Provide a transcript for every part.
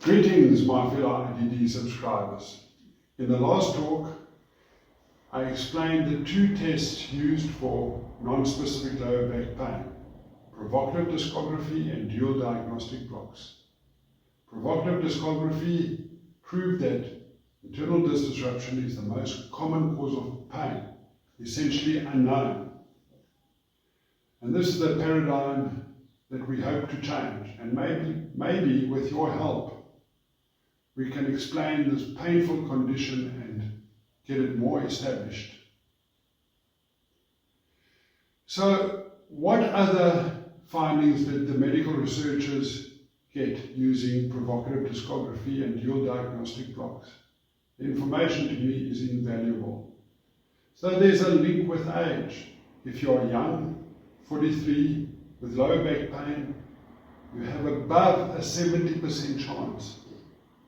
Greetings, my fellow IDD subscribers. In the last talk, I explained the two tests used for non-specific lower back pain: provocative discography and dual diagnostic blocks. Provocative discography proved that internal disc disruption is the most common cause of pain, essentially unknown. And this is the paradigm that we hope to change, and maybe with your help, we can explain this painful condition and get it more established. So, what other findings did the medical researchers get using provocative discography and dual diagnostic blocks? The information to me is invaluable. So there's a link with age. If you're young, 43, with lower back pain, you have above a 70% chance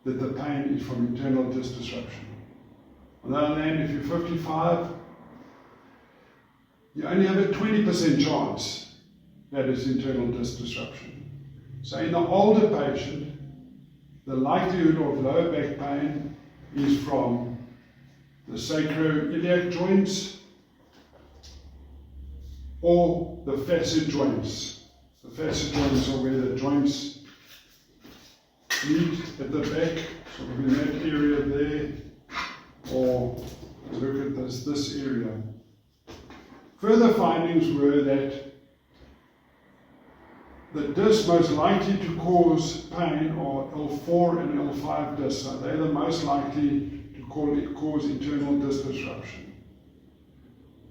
that the pain is from internal disc disruption. On the other hand, if you're 55, you only have a 20% chance that it's internal disc disruption. So in the older patient, the likelihood of lower back pain is from the sacroiliac joints or the facet joints. The facet joints are where the joints meet at the back, sort of in that area there, or look at this area. Further findings were that the discs most likely to cause pain are L4 and L5 discs. So they're the most likely to cause internal disc disruption.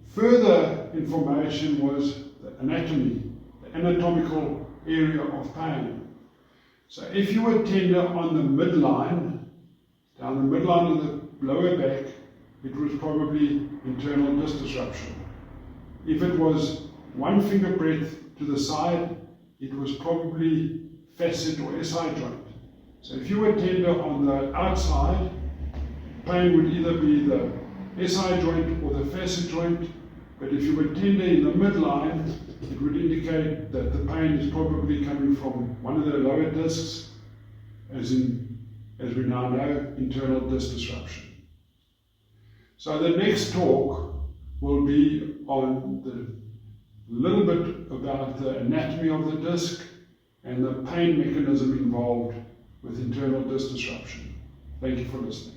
Further information was the anatomy, the anatomical area of pain. So if you were tender on the midline, down the midline of the lower back, it was probably internal disc disruption. If it was 1 finger breadth to the side, it was probably facet or SI joint. So if you were tender on the outside, pain would either be the SI joint or the facet joint, but if you were tender in the midline, it would indicate that the pain is probably coming from one of the lower discs, as we now know, internal disc disruption. So the next talk will be on the little bit about the anatomy of the disc and the pain mechanism involved with internal disc disruption. Thank you for listening.